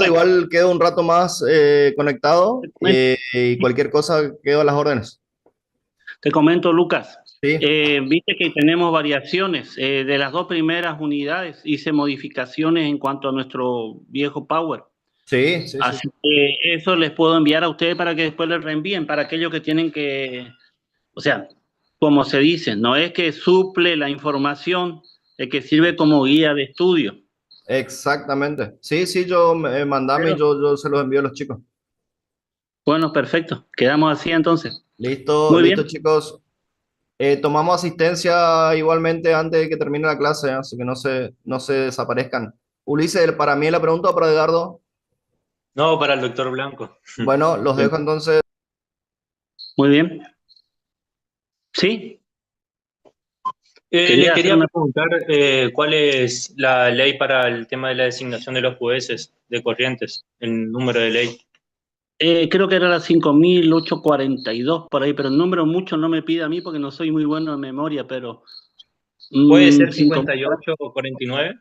Edgardo, Lucas, igual quedo un rato más conectado te comento, y cualquier cosa quedo a las órdenes. Lucas. Sí, Viste que tenemos variaciones. De las dos primeras unidades hice modificaciones en cuanto a nuestro viejo Power. sí, sí, sí. Así que eso les puedo enviar a ustedes para que después les reenvíen, para aquellos que tienen que, o sea, como se dice, no es que suple la información, es que sirve como guía de estudio. Exactamente. Sí, sí, mandame y Pero, yo se los envío a los chicos. bueno, perfecto. Quedamos así entonces. Listo, Muy listo, bien. chicos. Tomamos asistencia igualmente antes de que termine la clase, así que no se desaparezcan. Ulises, para mí la pregunta o para Edgardo. No, para el doctor Blanco. Bueno, los Bien. dejo entonces. Muy bien. Sí, Le quería hacer quería una. preguntar cuál es la ley para el tema de la designación de los jueces de Corrientes, el número de ley. Creo que era la 5842 por ahí, pero el número mucho no me pide a mí porque no soy muy bueno en memoria, pero ¿Puede ser 5000, 58 o 49?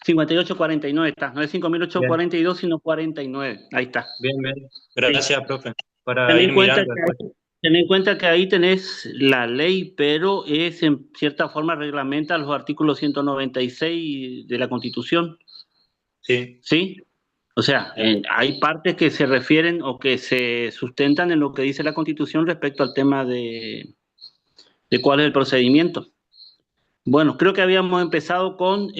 5849 está, no es Bien, 5842 sino 49, ahí está. bien, bien. Sí. Gracias, profe, Ten para en ir cuenta mirando que después. ten en cuenta que ahí tenés la ley, pero es en cierta forma reglamenta los artículos 196 de la Constitución, Sí, ¿sí? O sea, hay partes que se refieren o que se sustentan en lo que dice la Constitución respecto al tema de cuál es el procedimiento. Bueno, creo que habíamos empezado con,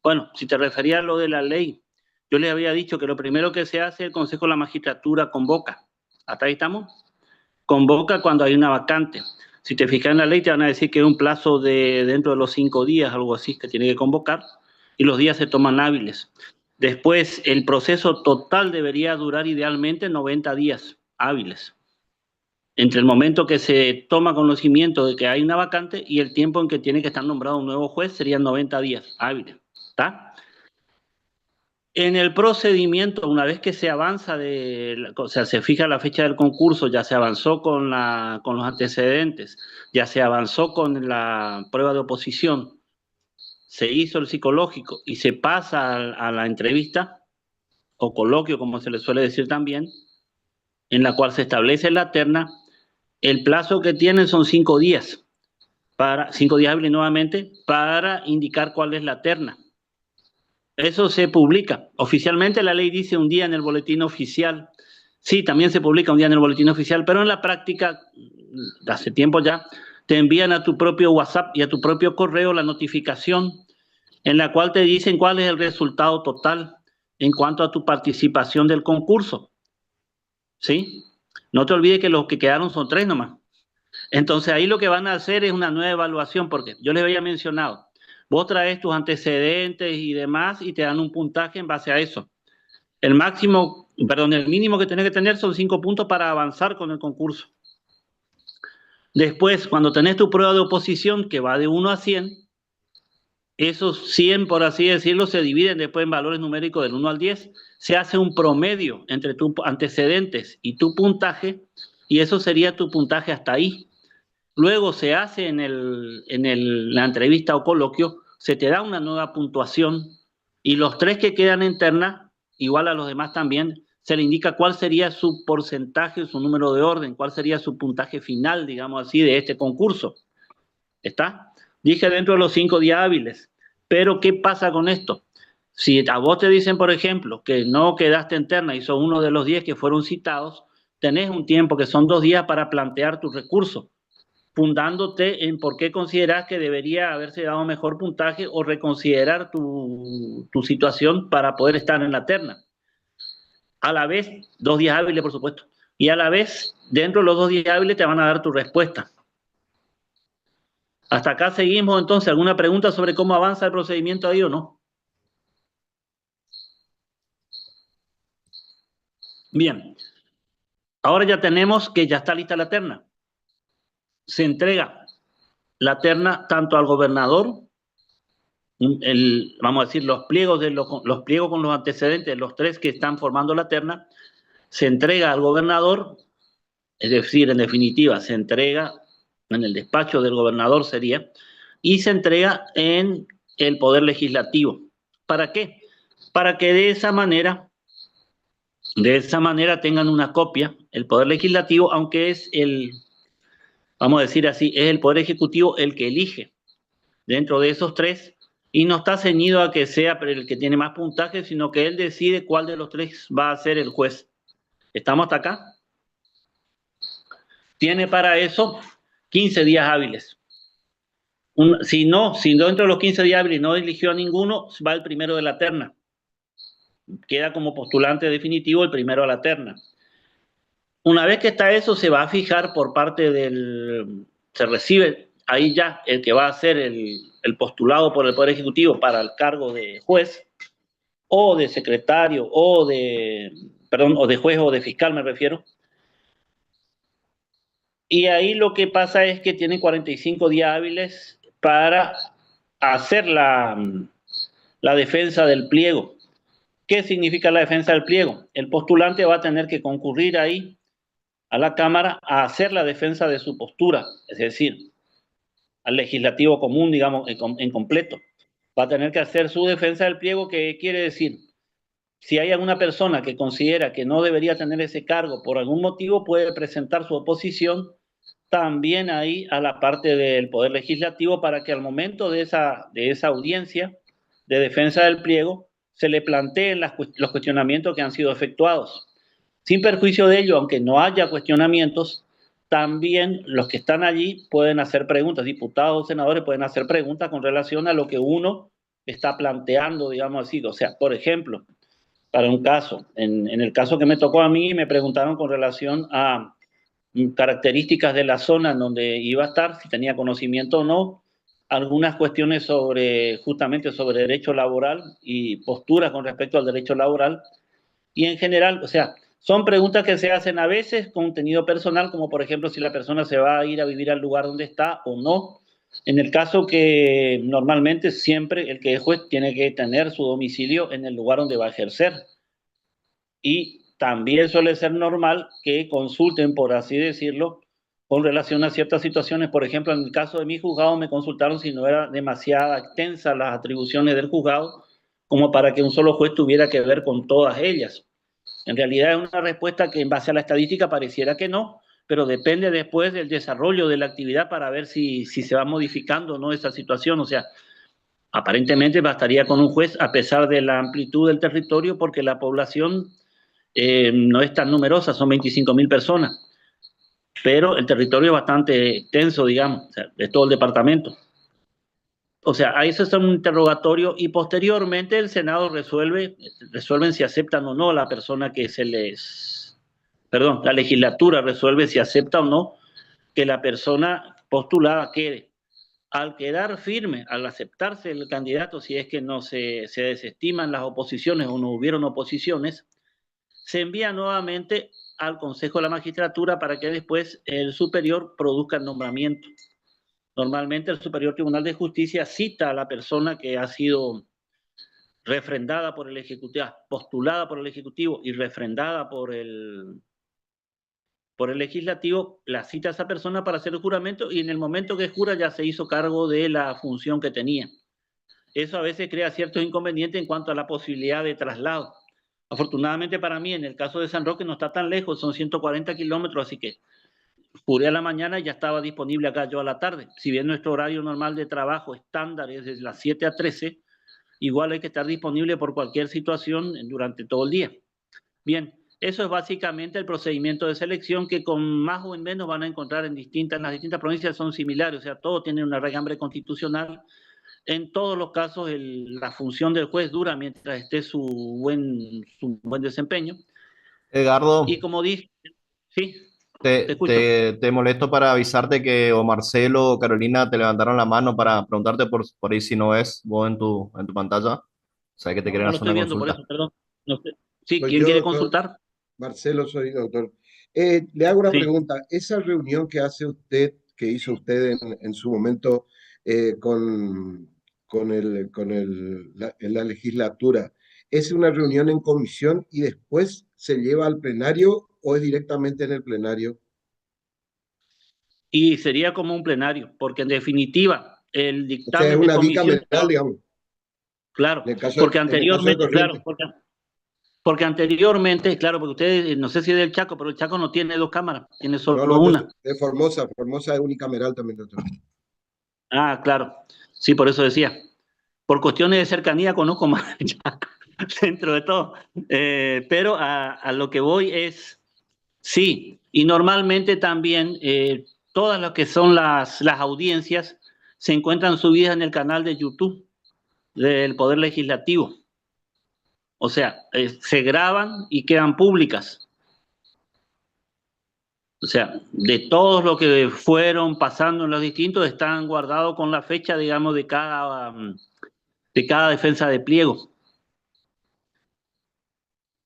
bueno, si te refería a lo de la ley, yo le había dicho que lo primero que se hace, el Consejo de la Magistratura convoca. ¿Hasta ahí estamos? Convoca cuando hay una vacante. Si te fijas en la ley, te van a decir que es un plazo de dentro de los 5 días, algo así, que tiene que convocar, y los días se toman hábiles. Después, el proceso total debería durar idealmente 90 días hábiles, entre el momento que se toma conocimiento de que hay una vacante y el tiempo en que tiene que estar nombrado un nuevo juez serían 90 días hábiles. ¿Está? En el procedimiento, una vez que se avanza, o sea, se fija la fecha del concurso, ya se avanzó con los antecedentes, ya se avanzó con la prueba de oposición, se hizo el psicológico y se pasa a la entrevista o coloquio, como se le suele decir también, en la cual se establece la terna. El plazo que tienen son 5 días, 5 días hábiles nuevamente, para indicar cuál es la terna. Eso se publica. Oficialmente la ley dice un día en el boletín oficial. Sí, también se publica un día en el boletín oficial, pero en la práctica, hace tiempo ya, te envían a tu propio WhatsApp y a tu propio correo la notificación en la cual te dicen cuál es el resultado total en cuanto a tu participación del concurso. ¿Sí? No te olvides que los que quedaron son 3 nomás. Entonces ahí lo que van a hacer es una nueva evaluación, porque yo les había mencionado, vos traes tus antecedentes y demás y te dan un puntaje en base a eso. El máximo, perdón, el mínimo que tenés que tener son 5 puntos para avanzar con el concurso. Después, cuando tenés tu prueba de oposición, que va de 1 a 100, esos 100, por así decirlo, se dividen después en valores numéricos del 1 al 10. Se hace un promedio entre tus antecedentes y tu puntaje, y eso sería tu puntaje hasta ahí. Luego se hace la entrevista o coloquio, se te da una nueva puntuación y los 3 que quedan en terna, igual a los demás también, se le indica cuál sería su porcentaje, su número de orden, cuál sería su puntaje final, digamos así, de este concurso. ¿Está? Dije dentro de los 5 días hábiles. Pero ¿qué pasa con esto? Si a vos te dicen, por ejemplo, que no quedaste en terna y sos uno de los 10 que fueron citados, tenés un tiempo que son 2 días para plantear tu recurso, fundándote en por qué consideras que debería haberse dado mejor puntaje o reconsiderar tu situación para poder estar en la terna. A la vez, 2 días hábiles, por supuesto. Y a la vez, dentro de los 2 días hábiles te van a dar tu respuesta. Hasta acá seguimos entonces. ¿Alguna pregunta sobre cómo avanza el procedimiento ahí o no? Bien. Ahora ya tenemos que ya está lista la terna. Se entrega la terna tanto al gobernador, vamos a decir, los pliegos con los antecedentes, los 3 que están formando la terna, se entrega al gobernador, es decir, en definitiva, se entrega en el despacho del gobernador sería, y se entrega en el Poder Legislativo. ¿Para qué? para que de esa manera tengan una copia, el Poder Legislativo, aunque es vamos a decir así, es el Poder Ejecutivo el que elige dentro de esos tres, y no está ceñido a que sea el que tiene más puntaje, sino que él decide cuál de los tres va a ser el juez. ¿Estamos hasta acá? Tiene para eso 15 días hábiles. Si dentro de los 15 días hábiles no eligió a ninguno, va el primero de la terna. Queda como postulante definitivo el primero a la terna. Una vez que está eso, se va a fijar por parte se recibe ahí ya el que va a ser el postulado por el Poder Ejecutivo para el cargo de juez, o de secretario, o de juez o de fiscal, me refiero. Y ahí lo que pasa es que tienen 45 días hábiles para hacer la defensa del pliego. ¿Qué significa la defensa del pliego? El postulante va a tener que concurrir ahí a la Cámara a hacer la defensa de su postura, es decir, al legislativo común, digamos, en completo. Va a tener que hacer su defensa del pliego, que quiere decir, si hay alguna persona que considera que no debería tener ese cargo por algún motivo, puede presentar su oposición también ahí a la parte del Poder Legislativo, para que al momento de esa audiencia de defensa del pliego se le planteen los cuestionamientos que han sido efectuados. Sin perjuicio de ello, aunque no haya cuestionamientos, también los que están allí pueden hacer preguntas, diputados o senadores pueden hacer preguntas con relación a lo que uno está planteando, digamos así. O sea, por ejemplo, para un caso, en el caso que me tocó a mí, me preguntaron con relación a características de la zona en donde iba a estar, si tenía conocimiento o no, algunas cuestiones justamente sobre derecho laboral y posturas con respecto al derecho laboral, y en general, o sea, son preguntas que se hacen a veces, contenido personal, como por ejemplo si la persona se va a ir a vivir al lugar donde está o no. En el caso que normalmente siempre el que es juez tiene que tener su domicilio en el lugar donde va a ejercer. Y también suele ser normal que consulten, por así decirlo, con relación a ciertas situaciones. Por ejemplo, en el caso de mi juzgado me consultaron si no era demasiado extensa las atribuciones del juzgado como para que un solo juez tuviera que ver con todas ellas. En realidad es una respuesta que en base a la estadística pareciera que no, pero depende después del desarrollo de la actividad para ver si se va modificando o no esa situación. O sea, aparentemente bastaría con un juez a pesar de la amplitud del territorio, porque la población no es tan numerosa, son 25.000 personas, pero el territorio es bastante extenso, digamos, o sea, es todo el departamento. O sea, ahí se hace un interrogatorio y posteriormente el Senado resuelven si aceptan o no la persona que la legislatura resuelve si acepta o no que la persona postulada quede. Al quedar firme, al aceptarse el candidato, si es que no se desestiman las oposiciones o no hubieron oposiciones, se envía nuevamente al Consejo de la Magistratura para que después el superior produzca el nombramiento. Normalmente el Superior Tribunal de Justicia cita a la persona que ha sido refrendada por el Ejecutivo, postulada por el Ejecutivo y refrendada por el Legislativo, la cita a esa persona para hacer el juramento, y en el momento que jura ya se hizo cargo de la función que tenía. Eso a veces crea ciertos inconvenientes en cuanto a la posibilidad de traslado. Afortunadamente para mí, en el caso de San Roque no está tan lejos, son 140 kilómetros, así que juré a la mañana y ya estaba disponible acá yo a la tarde. Si bien nuestro horario normal de trabajo estándar es desde las 7 a 13, igual hay que estar disponible por cualquier situación durante todo el día. Bien, eso es básicamente el procedimiento de selección, que con más o menos van a encontrar en las distintas provincias son similares, o sea, todos tienen una regambre constitucional. En todos los casos la función del juez dura mientras esté su buen desempeño. Edgardo, Y como dije, sí, te escucho. te molesto para avisarte que o Marcelo o Carolina te levantaron la mano para preguntarte por ahí si no ves vos en tu pantalla. O sea, que te No, quieren no lo hacer estoy una viendo, por consulta. eso, perdón. No sé. Sí, Soy ¿quién yo, quiere doctor. consultar? Marcelo, soy doctor. Le hago una Sí. pregunta. Esa reunión que hace usted, que hizo usted en su momento con la legislatura, ¿es una reunión en comisión y después se lleva al plenario o es directamente en el plenario? Y sería como un plenario, porque en definitiva el O sea, es dictamen de una comisión, bicameral, digamos. claro, En el caso, porque en el caso de anteriormente, claro, Corrientes. porque anteriormente, claro, porque ustedes, no sé si es del Chaco, pero el Chaco no tiene dos cámaras, tiene No, solo no, yo una. soy de Formosa. Formosa es unicameral también. Doctor. Ah, claro, sí, por eso decía. Por cuestiones de cercanía conozco más el Chaco, dentro de todo. Pero a lo que voy es, sí, y normalmente también todas lo que son las audiencias se encuentran subidas en el canal de YouTube del Poder Legislativo. O sea, se graban y quedan públicas. O sea, de todos lo que fueron pasando en los distintos, están guardados con la fecha, digamos, de cada defensa de pliego.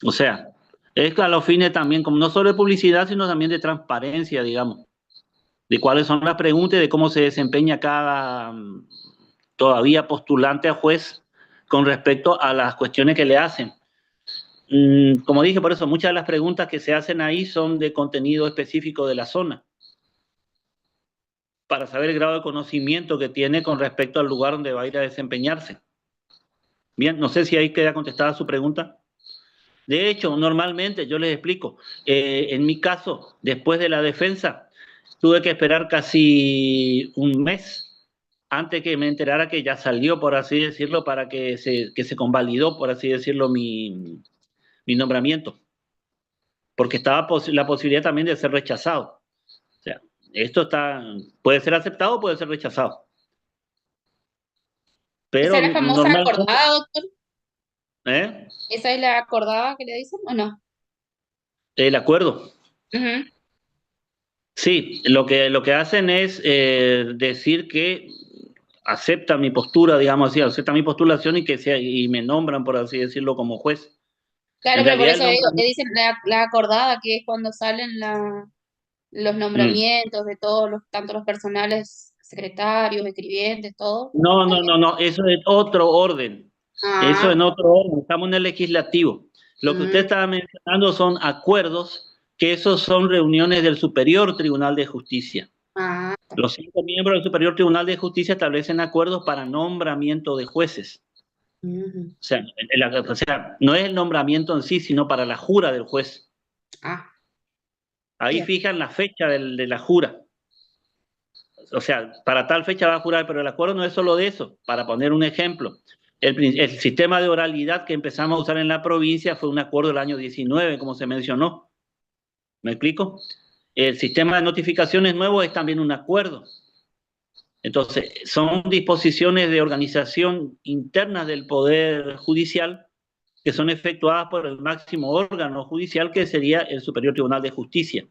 O sea, es a los fines también, como no solo de publicidad, sino también de transparencia, digamos, de cuáles son las preguntas y de cómo se desempeña cada todavía postulante a juez con respecto a las cuestiones que le hacen. Como dije, por eso muchas de las preguntas que se hacen ahí son de contenido específico de la zona, para saber el grado de conocimiento que tiene con respecto al lugar donde va a ir a desempeñarse. Bien, no sé si ahí queda contestada su pregunta. De hecho, normalmente, yo les explico, en mi caso, después de la defensa, tuve que esperar casi un mes antes que me enterara que ya salió, por así decirlo, para que se convalidó, por así decirlo, mi nombramiento, porque estaba la posibilidad también de ser rechazado. O sea, esto puede ser aceptado o puede ser rechazado. ¿Esa Pero es la famosa normalmente, acordada, doctor? ¿eh? ¿Esa es la acordada que le dicen o no? El acuerdo. Ujú. Sí, lo que hacen es decir que aceptan mi postura, digamos así, aceptan mi postulación y me nombran, por así decirlo, como juez. Claro, En pero por realidad el eso digo, le nombramiento... dicen la acordada, que es cuando salen los nombramientos de todos los, tanto los personales, secretarios, escribientes, todo. No, no, no, no, eso es otro orden. Eso Ah, en otro orden, estamos en el legislativo. Lo que usted mm, estaba mencionando son acuerdos, que esos son reuniones del Superior Tribunal de Justicia. ah, Los 5 miembros del Superior Tribunal de Justicia establecen acuerdos para nombramiento de jueces. ujú, O sea, no es el nombramiento en sí, sino para la jura del juez. ah, Ahí bien. fijan la fecha de la jura. O sea, para tal fecha va a jurar, pero el acuerdo no es solo de eso. Para poner un ejemplo, el sistema de oralidad que empezamos a usar en la provincia fue un acuerdo del año 19, como se mencionó. ¿Me explico? El sistema de notificaciones nuevo es también un acuerdo. Entonces, son disposiciones de organización internas del Poder Judicial que son efectuadas por el máximo órgano judicial, que sería el Superior Tribunal de Justicia,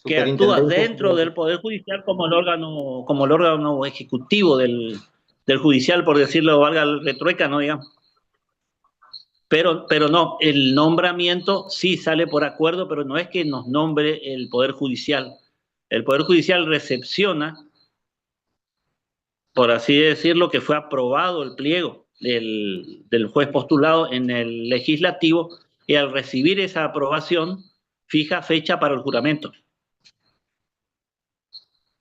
que actúa Superintendencia, dentro del Poder Judicial como el órgano ejecutivo del judicial, por decirlo, valga el retrueca, ¿no? Digamos. Pero no, el nombramiento sí sale por acuerdo, pero no es que nos nombre el Poder Judicial. El Poder Judicial recepciona, por así decirlo, que fue aprobado el pliego del juez postulado en el legislativo, y al recibir esa aprobación, fija fecha para el juramento.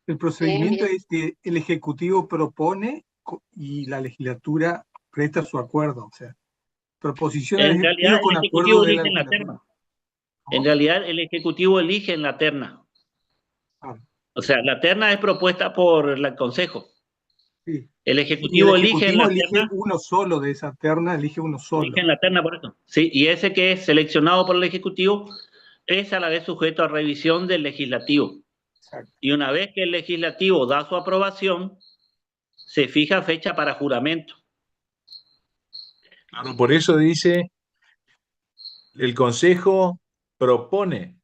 El Bien, procedimiento bien. es que el Ejecutivo propone y la legislatura presta su acuerdo. O sea, proposición al En realidad, Ejecutivo el con acuerdo Ejecutivo de la elige en la legislatura. terna. En ¿Cómo? realidad, el Ejecutivo elige en la terna. Ah, O sea, la terna es propuesta por el Consejo. sí. El Y el Ejecutivo elige en Ejecutivo la elige terna, uno solo de esa terna, elige uno elige solo. en la terna por eso. Sí, y ese que es seleccionado por el Ejecutivo es a la vez sujeto a revisión del Legislativo. Exacto. Y una vez que el Legislativo da su aprobación, se fija fecha para juramento. Claro, por eso dice, el Consejo propone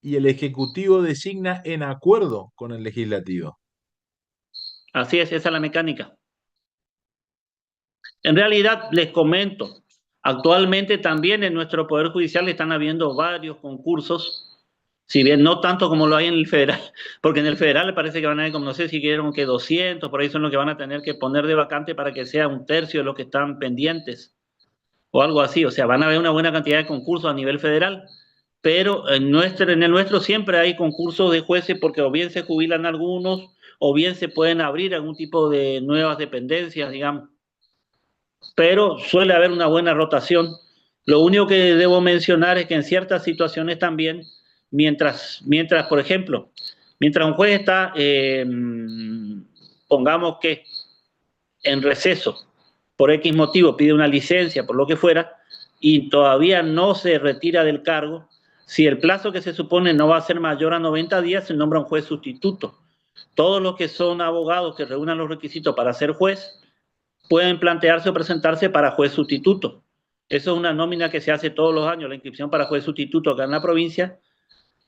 y el Ejecutivo designa en acuerdo con el Legislativo. Así es, esa es la mecánica. En realidad, les comento, actualmente también en nuestro Poder Judicial están habiendo varios concursos, si bien no tanto como lo hay en el federal, porque en el federal me parece que van a haber, como no sé si quieren que 200, por ahí son los que van a tener que poner de vacante para que sea un tercio de los que están pendientes, o algo así. O sea, van a haber una buena cantidad de concursos a nivel federal, pero en el nuestro siempre hay concursos de jueces, porque o bien se jubilan algunos, o bien se pueden abrir algún tipo de nuevas dependencias, digamos. pero suele haber una buena rotación. Lo único que debo mencionar es que en ciertas situaciones también, mientras por ejemplo, mientras un juez está, pongamos que en receso, por X motivo, pide una licencia, por lo que fuera, y todavía no se retira del cargo, si el plazo que se supone no va a ser mayor a 90 días, se nombra un juez sustituto. Todos los que son abogados que reúnan los requisitos para ser juez pueden plantearse o presentarse para juez sustituto. Eso es una nómina que se hace todos los años, la inscripción para juez sustituto acá en la provincia,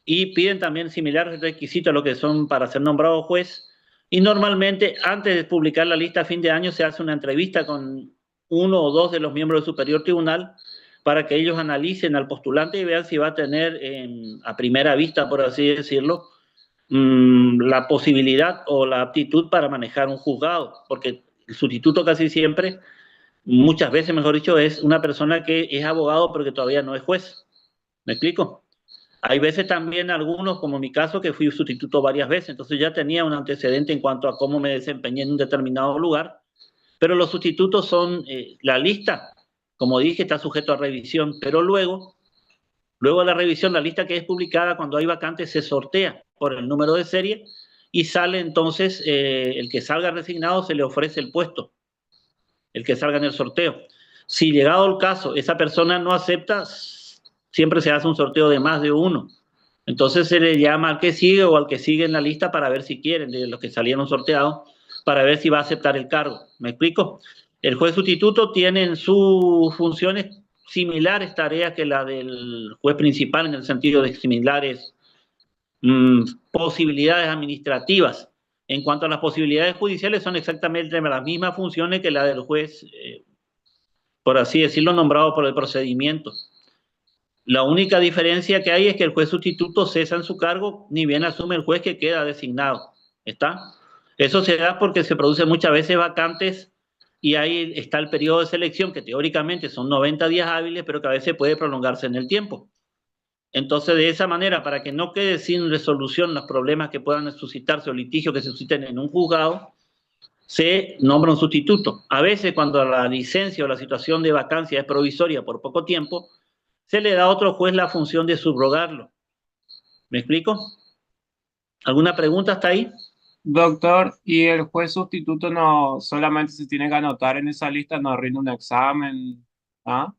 y piden también similares requisitos a lo que son para ser nombrado juez. Y normalmente, antes de publicar la lista a fin de año, se hace una entrevista con uno o dos de los miembros del Superior Tribunal para que ellos analicen al postulante y vean si va a tener, a primera vista, por así decirlo, la posibilidad o la aptitud para manejar un juzgado, porque el sustituto casi siempre, muchas veces mejor dicho, es una persona que es abogado pero que todavía no es juez. ¿Me explico? Hay veces también algunos, como en mi caso, que fui sustituto varias veces, entonces ya tenía un antecedente en cuanto a cómo me desempeñé en un determinado lugar, pero los sustitutos son, la lista, como dije, está sujeto a revisión, pero luego de la revisión, la lista que es publicada cuando hay vacantes se sortea por el número de serie y sale entonces, el que salga resignado se le ofrece el puesto, el que salga en el sorteo. Si llegado el caso, esa persona no acepta, siempre se hace un sorteo de más de uno. Entonces se le llama al que sigue o al que sigue en la lista para ver si quieren, de los que salieron sorteados, para ver si va a aceptar el cargo. ¿Me explico? El juez sustituto tiene en sus funciones similares tareas que la del juez principal, en el sentido de similares posibilidades administrativas. En cuanto a las posibilidades judiciales, son exactamente las mismas funciones que la del juez, por así decirlo, nombrado por el procedimiento. La única diferencia que hay es que el juez sustituto cesa en su cargo, ni bien asume el juez que queda designado. ¿Está? Eso se da porque se producen muchas veces vacantes y ahí está el periodo de selección, que teóricamente son 90 días hábiles, pero que a veces puede prolongarse en el tiempo. Entonces, de esa manera, para que no quede sin resolución los problemas que puedan suscitarse o litigios que se susciten en un juzgado, se nombra un sustituto. A veces, cuando la licencia o la situación de vacancia es provisoria por poco tiempo, se le da a otro juez la función de subrogarlo. ¿Me explico? ¿Alguna pregunta hasta ahí? Doctor, ¿y el juez sustituto no solamente se tiene que anotar en esa lista, no rinde un examen? ¿Ah?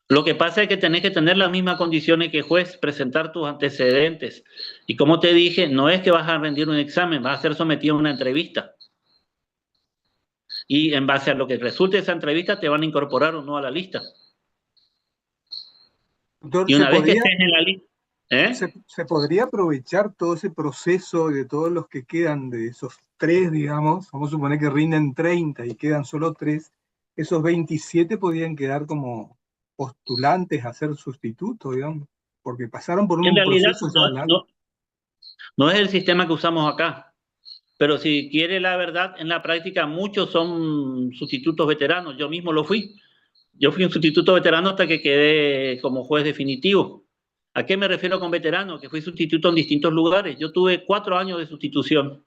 Lo que pasa es que tenés que tener las mismas condiciones que juez, presentar tus antecedentes. Y como te dije, no es que vas a rendir un examen, vas a ser sometido a una entrevista. Y en base a lo que resulte de esa entrevista, te van a incorporar o no a la lista. Doctor, Y una vez que estés en la lista, ¿se podría aprovechar todo ese proceso de todos los que quedan de esos 3, digamos? Vamos a suponer que rinden 30 y quedan solo 3. Esos 27 podrían quedar como postulantes a ser sustitutos, digamos, porque pasaron por un proceso ya largo. No es el sistema que usamos acá, pero si quiere la verdad, en la práctica muchos son sustitutos veteranos. Yo mismo lo fui. Yo fui un sustituto veterano hasta que quedé como juez definitivo. ¿A qué me refiero con veterano? Que fui sustituto en distintos lugares. Yo tuve 4 años de sustitución.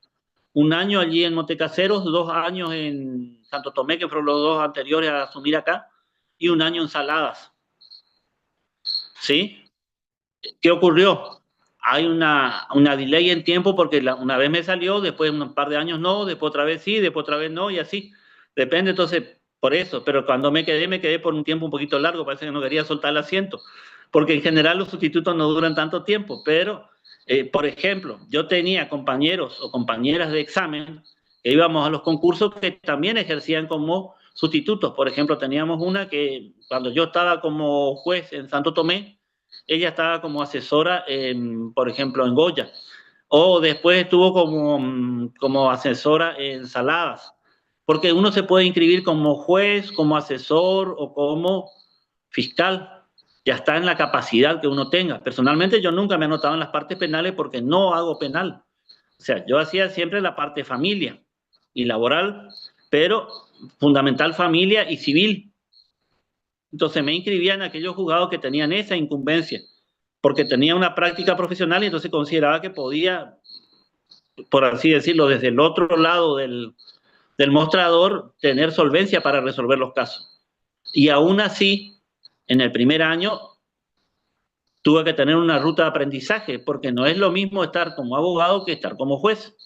1 año allí en Montecaseros, 2 años en Santo Tomé, que fueron los 2 anteriores a asumir acá, y 1 año en Saladas. ¿Sí? ¿Qué ocurrió? Hay una delay en tiempo porque una vez me salió, después un par de años no, después otra vez sí, después otra vez no, y así. Depende, entonces, por eso. Pero cuando me quedé por un tiempo un poquito largo, parece que no quería soltar el asiento. Porque en general los sustitutos no duran tanto tiempo, pero, por ejemplo, yo tenía compañeros o compañeras de examen que íbamos a los concursos que también ejercían como sustitutos. Por ejemplo, teníamos una que cuando yo estaba como juez en Santo Tomé, ella estaba como asesora, por ejemplo, en Goya, o después estuvo como asesora en Saladas, porque uno se puede inscribir como juez, como asesor o como fiscal. Ya está en la capacidad que uno tenga. Personalmente yo nunca me he anotado en las partes penales porque no hago penal. O sea, yo hacía siempre la parte familia y laboral, pero fundamental familia y civil. Entonces me inscribía en aquellos juzgados que tenían esa incumbencia, porque tenía una práctica profesional y entonces consideraba que podía, por así decirlo, desde el otro lado del mostrador tener solvencia para resolver los casos. Y aún así, en el primer año, tuve que tener una ruta de aprendizaje, porque no es lo mismo estar como abogado que estar como juez.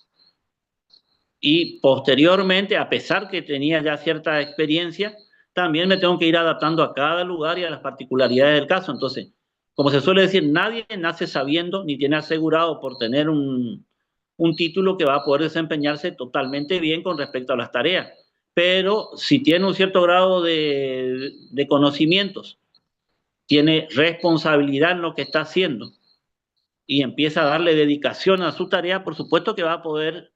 Y posteriormente, a pesar que tenía ya cierta experiencia, también me tengo que ir adaptando a cada lugar y a las particularidades del caso. Entonces, como se suele decir, nadie nace sabiendo ni tiene asegurado por tener un título que va a poder desempeñarse totalmente bien con respecto a las tareas. Pero si tiene un cierto grado de conocimientos, tiene responsabilidad en lo que está haciendo y empieza a darle dedicación a su tarea, por supuesto que va a poder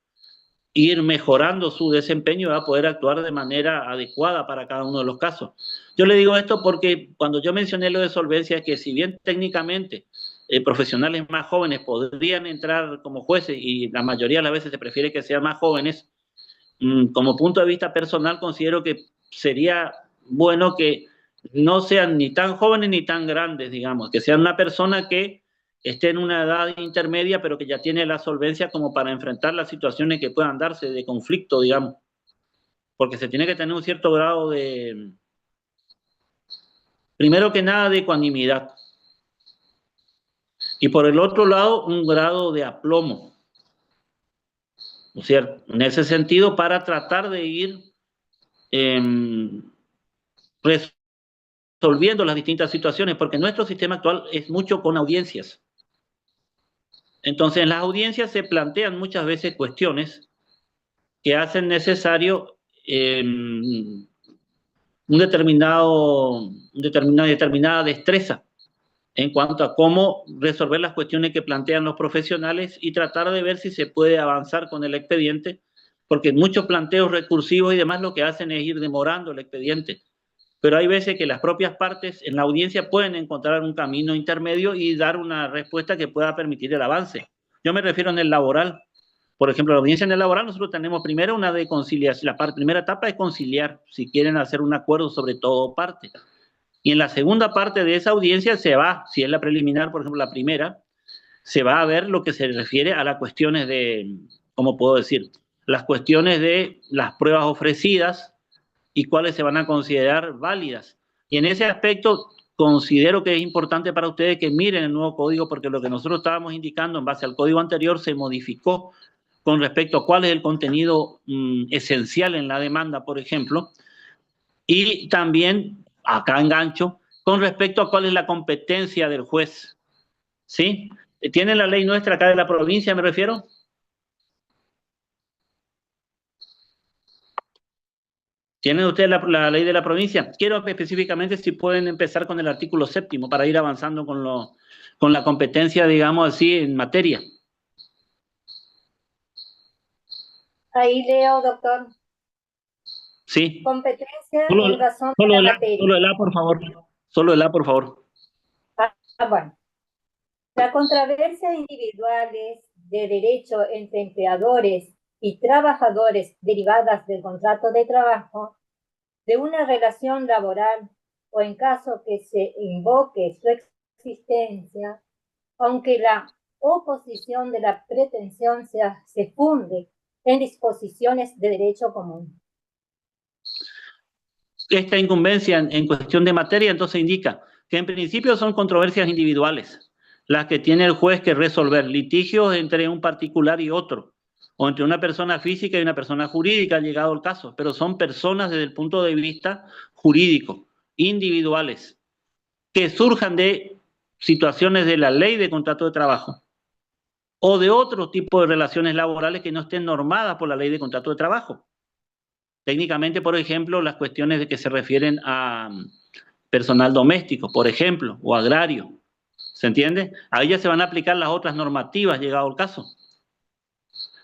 ir mejorando su desempeño y va a poder actuar de manera adecuada para cada uno de los casos. Yo le digo esto porque cuando yo mencioné lo de solvencia, es que si bien técnicamente profesionales más jóvenes podrían entrar como jueces, y la mayoría de las veces se prefiere que sean más jóvenes, como punto de vista personal considero que sería bueno que no sean ni tan jóvenes ni tan grandes, digamos, que sean una persona que esté en una edad intermedia, pero que ya tiene la solvencia como para enfrentar las situaciones que puedan darse de conflicto, digamos, porque se tiene que tener un cierto grado de, primero que nada, de ecuanimidad, y por el otro lado, un grado de aplomo, ¿no es cierto? En ese sentido, para tratar de ir resolviendo las distintas situaciones, porque nuestro sistema actual es mucho con audiencias. Entonces, en las audiencias se plantean muchas veces cuestiones que hacen necesario una determinada destreza en cuanto a cómo resolver las cuestiones que plantean los profesionales y tratar de ver si se puede avanzar con el expediente, porque muchos planteos recursivos y demás lo que hacen es ir demorando el expediente. Pero hay veces que las propias partes en la audiencia pueden encontrar un camino intermedio y dar una respuesta que pueda permitir el avance. Yo me refiero en el laboral. Por ejemplo, la audiencia en el laboral, nosotros tenemos primero una de conciliación. La primera etapa es conciliar, si quieren hacer un acuerdo sobre todo parte. Y en la segunda parte de esa audiencia se va, si es la preliminar, por ejemplo, la primera, se va a ver lo que se refiere a las cuestiones de, ¿cómo puedo decir? Las cuestiones de las pruebas ofrecidas y cuáles se van a considerar válidas. Y en ese aspecto considero que es importante para ustedes que miren el nuevo código, porque lo que nosotros estábamos indicando en base al código anterior se modificó con respecto a cuál es el contenido esencial en la demanda, por ejemplo, y también, acá engancho, con respecto a cuál es la competencia del juez. ¿Sí? ¿Tiene la ley nuestra acá de la provincia, me refiero? ¿Tienen ustedes la ley de la provincia? Quiero específicamente si pueden empezar con el artículo 7º para ir avanzando con la competencia, digamos así, en materia. Ahí leo, doctor. Sí. Competencia en razón de la materia. Solo el A, por favor. Solo el A, por favor. Bueno. La controversia individuales de derecho entre empleadores y trabajadores derivadas del contrato de trabajo, de una relación laboral o en caso que se invoque su existencia, aunque la oposición de la pretensión se funde en disposiciones de derecho común. Esta incumbencia en cuestión de materia entonces indica que en principio son controversias individuales, las que tiene el juez que resolver, litigios entre un particular y otro, o entre una persona física y una persona jurídica, llegado el caso, pero son personas desde el punto de vista jurídico, individuales, que surjan de situaciones de la ley de contrato de trabajo o de otro tipo de relaciones laborales que no estén normadas por la ley de contrato de trabajo. Técnicamente, por ejemplo, las cuestiones de que se refieren a personal doméstico, por ejemplo, o agrario. ¿Se entiende? Ahí ya se van a aplicar las otras normativas, llegado el caso.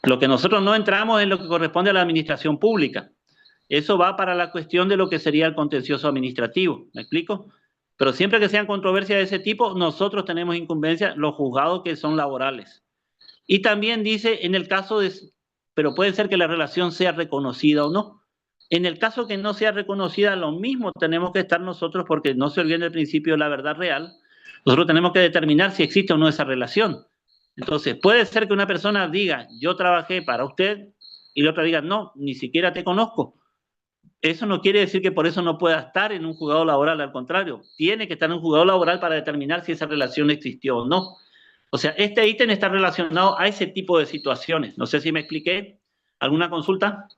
Lo que nosotros no entramos es lo que corresponde a la administración pública. Eso va para la cuestión de lo que sería el contencioso administrativo. ¿Me explico? Pero siempre que sean controversias de ese tipo, nosotros tenemos incumbencia, los juzgados que son laborales. Y también dice, en el caso de, pero puede ser que la relación sea reconocida o no. En el caso que no sea reconocida, lo mismo tenemos que estar nosotros, porque no se olviden el principio de la verdad real. Nosotros tenemos que determinar si existe o no esa relación. Entonces, puede ser que una persona diga, yo trabajé para usted, y la otra diga, no, ni siquiera te conozco. Eso no quiere decir que por eso no pueda estar en un juzgado laboral, al contrario, tiene que estar en un juzgado laboral para determinar si esa relación existió o no. O sea, este ítem está relacionado a ese tipo de situaciones. No sé si me expliqué. ¿Alguna consulta?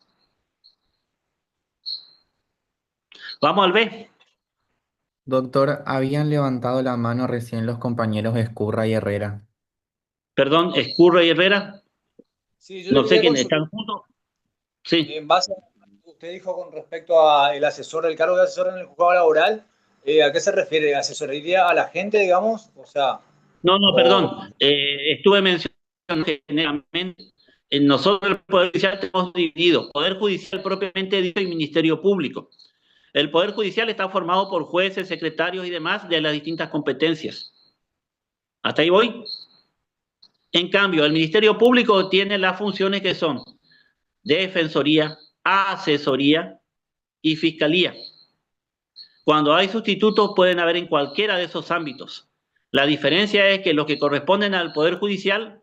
Vamos al B. Doctor, habían levantado la mano recién los compañeros Escurra y Herrera. Perdón, Escurra y Herrera. Sí, yo le No sé quería quiénes consultar, están juntos. Sí. en base a lo que usted dijo con respecto al asesor, el cargo de asesor en el juzgado laboral, ¿a qué se refiere? ¿Asesoría a la gente, digamos? O sea, No, o... perdón. Estuve mencionando generalmente. Nosotros el Poder Judicial tenemos dividido Poder Judicial propiamente dicho y Ministerio Público. El Poder Judicial está formado por jueces, secretarios y demás de las distintas competencias. ¿Hasta ahí voy? En cambio, el Ministerio Público tiene las funciones que son defensoría, asesoría y fiscalía. Cuando hay sustitutos pueden haber en cualquiera de esos ámbitos. La diferencia es que los que corresponden al Poder Judicial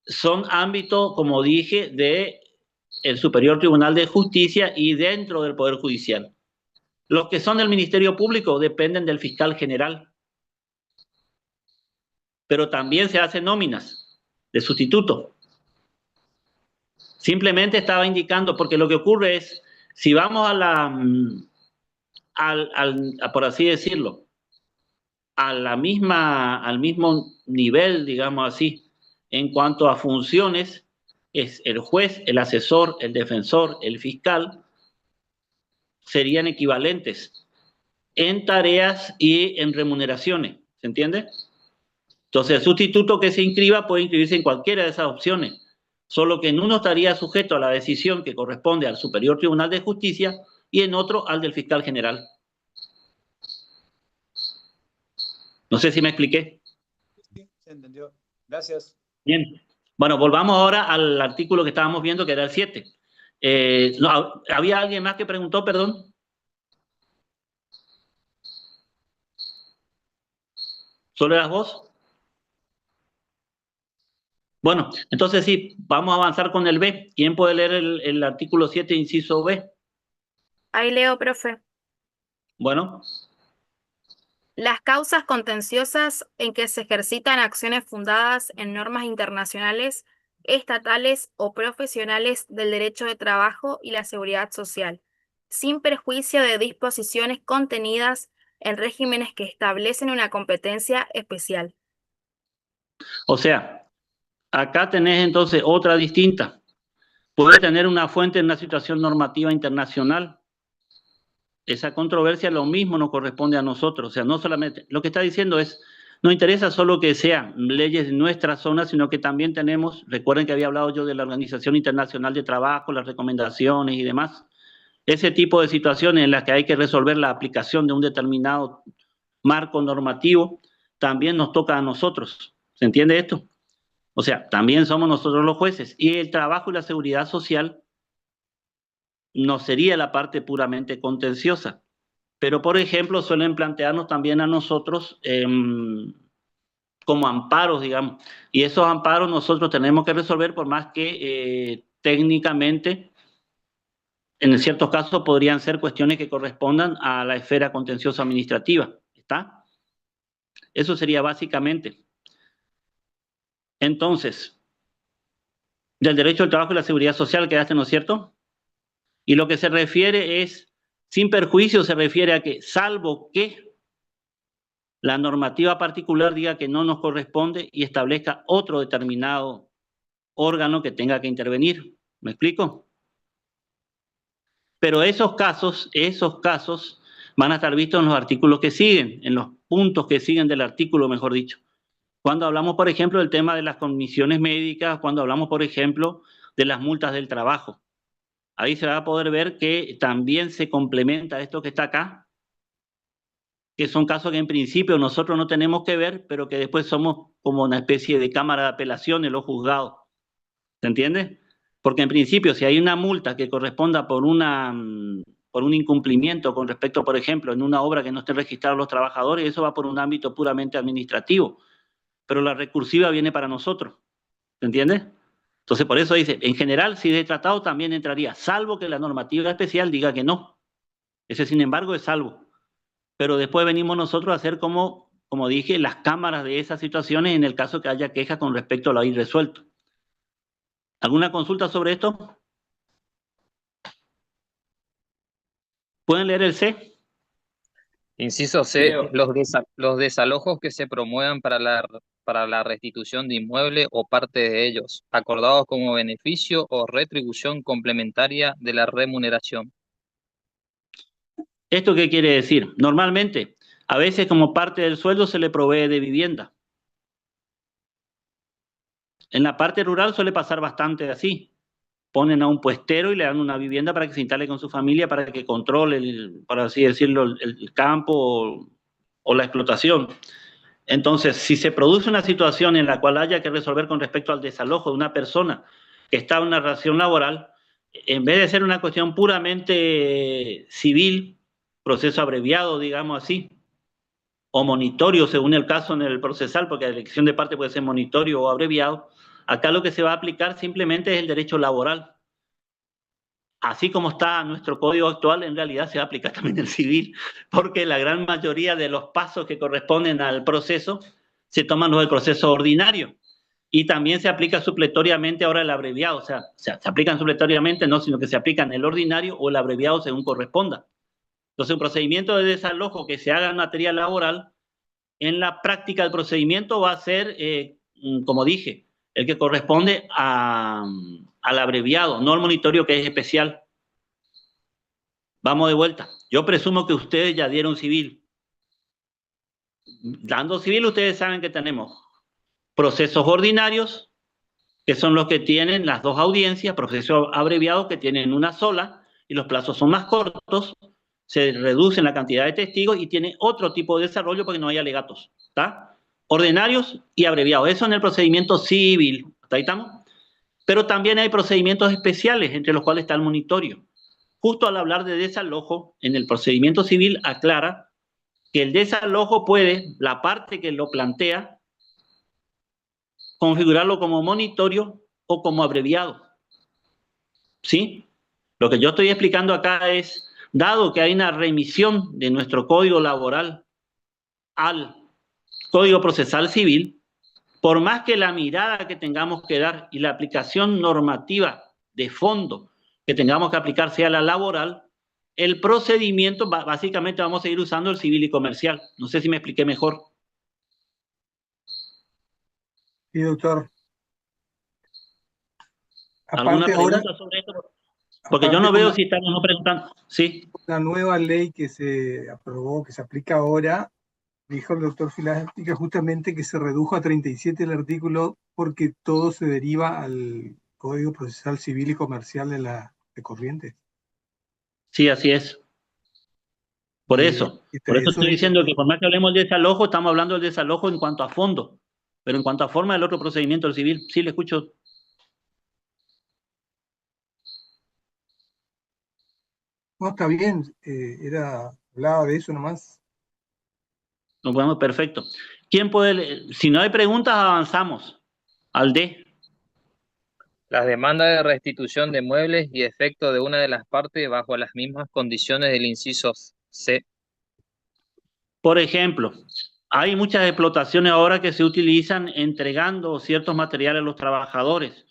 son ámbitos, como dije, del Superior Tribunal de Justicia y dentro del Poder Judicial. Los que son del Ministerio Público dependen del fiscal general. Pero también se hacen nóminas de sustituto. Simplemente estaba indicando, porque lo que ocurre es, si vamos a por así decirlo, al mismo nivel, digamos así, en cuanto a funciones, es el juez, el asesor, el defensor, el fiscal, serían equivalentes en tareas y en remuneraciones, ¿se entiende? Entonces, el sustituto que se inscriba puede inscribirse en cualquiera de esas opciones, solo que en uno estaría sujeto a la decisión que corresponde al Superior Tribunal de Justicia y en otro al del fiscal general. No sé si me expliqué. Sí, se entendió. Gracias. Bien. Bueno, volvamos ahora al artículo que estábamos viendo, que era el 7. No, ¿había alguien más que preguntó, perdón? ¿Solo eras vos? Bueno, entonces sí, vamos a avanzar con el B. ¿Quién puede leer el artículo 7, inciso B? Ahí leo, profe. Bueno. Las causas contenciosas en que se ejercitan acciones fundadas en normas internacionales, estatales o profesionales del derecho de trabajo y la seguridad social, sin perjuicio de disposiciones contenidas en regímenes que establecen una competencia especial. O sea, acá tenés entonces otra distinta. Puede tener una fuente en una situación normativa internacional. Esa controversia lo mismo nos corresponde a nosotros. O sea, no solamente, lo que está diciendo es, no interesa solo que sean leyes de nuestra zona, sino que también tenemos, recuerden que había hablado yo de la Organización Internacional de Trabajo, las recomendaciones y demás, ese tipo de situaciones en las que hay que resolver la aplicación de un determinado marco normativo, también nos toca a nosotros. ¿Se entiende esto? O sea, también somos nosotros los jueces. Y el trabajo y la seguridad social no sería la parte puramente contenciosa. Pero, por ejemplo, suelen plantearnos también a nosotros como amparos, digamos. Y esos amparos nosotros tenemos que resolver por más que técnicamente, en ciertos casos, podrían ser cuestiones que correspondan a la esfera contenciosa administrativa. ¿Está? Eso sería básicamente. Entonces, del derecho al trabajo y la seguridad social quedaste, ¿no es cierto? Y lo que se refiere es, sin perjuicio, se refiere a que, salvo que la normativa particular diga que no nos corresponde y establezca otro determinado órgano que tenga que intervenir. ¿Me explico? Pero esos casos van a estar vistos en los artículos que siguen, en los puntos que siguen del artículo, mejor dicho. Cuando hablamos, por ejemplo, del tema de las comisiones médicas, cuando hablamos, por ejemplo, de las multas del trabajo. Ahí se va a poder ver que también se complementa esto que está acá, que son casos que en principio nosotros no tenemos que ver, pero que después somos como una especie de cámara de apelación en los juzgados. ¿Se entiende? Porque en principio, si hay una multa que corresponda por un incumplimiento con respecto, por ejemplo, en una obra que no estén registrados los trabajadores, eso va por un ámbito puramente administrativo. Pero la recursiva viene para nosotros. ¿Se entiende? Entonces, por eso dice, en general, si de tratado también entraría, salvo que la normativa especial diga que no. Ese, sin embargo, es salvo. Pero después venimos nosotros a hacer, como dije, las cámaras de esas situaciones en el caso que haya quejas con respecto a lo ahí resuelto. ¿Alguna consulta sobre esto? ¿Pueden leer el C? Inciso C, los desalojos que se promuevan para la restitución de inmueble o parte de ellos, acordados como beneficio o retribución complementaria de la remuneración. ¿Esto qué quiere decir? Normalmente, a veces como parte del sueldo se le provee de vivienda. En la parte rural suele pasar bastante así. Ponen a un puestero y le dan una vivienda para que se instale con su familia, para que controle, por así decirlo, el campo o la explotación. Entonces, si se produce una situación en la cual haya que resolver con respecto al desalojo de una persona que está en una relación laboral, en vez de ser una cuestión puramente civil, proceso abreviado, digamos así, o monitorio, según el caso en el procesal, porque la elección de parte puede ser monitorio o abreviado, acá lo que se va a aplicar simplemente es el derecho laboral. Así como está nuestro código actual, en realidad se va a aplicar también el civil, porque la gran mayoría de los pasos que corresponden al proceso se toman los del proceso ordinario. Y también se aplica supletoriamente ahora el abreviado, o sea, se aplican supletoriamente, no, sino que se aplican el ordinario o el abreviado según corresponda. Entonces, un procedimiento de desalojo que se haga en materia laboral, en la práctica del procedimiento va a ser, como dije, el que corresponde al abreviado, no al monitorio que es especial. Vamos de vuelta. Yo presumo que ustedes ya dieron civil. Dando civil, ustedes saben que tenemos procesos ordinarios, que son los que tienen las dos audiencias, procesos abreviados que tienen una sola, y los plazos son más cortos, se reduce la cantidad de testigos y tiene otro tipo de desarrollo porque no hay alegatos, ¿está? Ordinarios y abreviados. Eso en el procedimiento civil, ¿hasta ahí estamos? Pero también hay procedimientos especiales, entre los cuales está el monitorio. Justo al hablar de desalojo, en el procedimiento civil aclara que el desalojo puede, la parte que lo plantea, configurarlo como monitorio o como abreviado. ¿Sí? Lo que yo estoy explicando acá es, dado que hay una remisión de nuestro código laboral al Código Procesal Civil, por más que la mirada que tengamos que dar y la aplicación normativa de fondo que tengamos que aplicar sea la laboral, el procedimiento básicamente vamos a seguir usando el civil y comercial. No sé si me expliqué mejor. Sí, doctor. ¿Alguna pregunta sobre esto? Porque yo no veo si estamos no preguntando. Sí. La nueva ley que se aprobó, que se aplica ahora, dijo el doctor Filástica justamente que se redujo a 37 el artículo porque todo se deriva al Código Procesal Civil y Comercial de Corrientes. Sí, así es. Por eso estoy diciendo que por más que hablemos del desalojo, estamos hablando del desalojo en cuanto a fondo, pero en cuanto a forma del otro procedimiento del civil, sí le escucho. No, está bien, hablaba de eso nomás. Bueno, perfecto. ¿Quién puede leer? Si no hay preguntas, avanzamos al D. Las demandas de restitución de muebles y efecto de una de las partes bajo las mismas condiciones del inciso C. Por ejemplo, hay muchas explotaciones ahora que se utilizan entregando ciertos materiales a los trabajadores.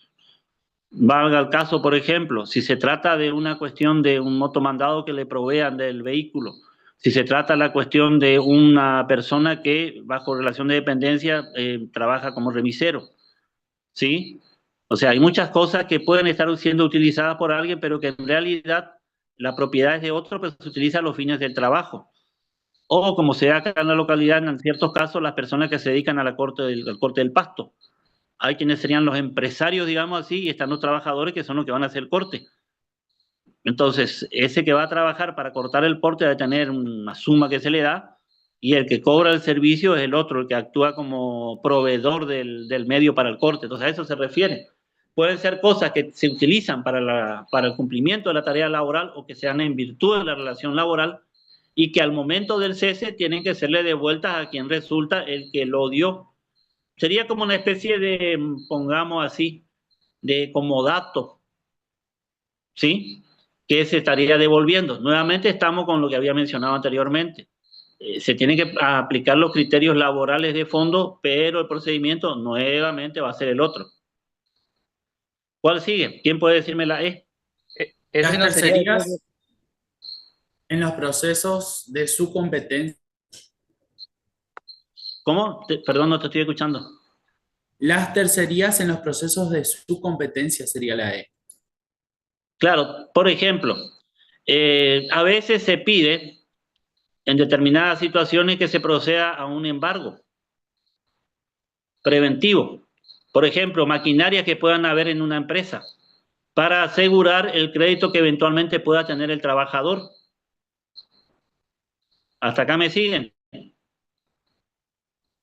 Valga el caso, por ejemplo, si se trata de una cuestión de un motomandado que le provean del vehículo, si se trata de la cuestión de una persona que bajo relación de dependencia trabaja como remisero, ¿sí? O sea, hay muchas cosas que pueden estar siendo utilizadas por alguien, pero que en realidad la propiedad es de otro, pero se utiliza a los fines del trabajo. O como se da acá en la localidad, en ciertos casos, las personas que se dedican al corte del pasto. Hay quienes serían los empresarios, digamos así, y están los trabajadores que son los que van a hacer corte. Entonces, ese que va a trabajar para cortar el porte debe tener una suma que se le da, y el que cobra el servicio es el otro, el que actúa como proveedor del medio para el corte. Entonces, a eso se refiere. Pueden ser cosas que se utilizan para el cumplimiento de la tarea laboral o que sean en virtud de la relación laboral y que al momento del cese tienen que serle devueltas a quien resulta el que lo dio. Sería como una especie de, pongamos así, de comodato, ¿sí? Que se estaría devolviendo. Nuevamente estamos con lo que había mencionado anteriormente. Se tienen que aplicar los criterios laborales de fondo, pero el procedimiento nuevamente va a ser el otro. ¿Cuál sigue? ¿Quién puede decirme la E? Ese Las no sería... tercerías en los procesos de su competencia. ¿Cómo? Perdón, no te estoy escuchando. Las tercerías en los procesos de su competencia sería la E. Claro, por ejemplo, a veces se pide en determinadas situaciones que se proceda a un embargo preventivo. Por ejemplo, maquinarias que puedan haber en una empresa para asegurar el crédito que eventualmente pueda tener el trabajador. ¿Hasta acá me siguen?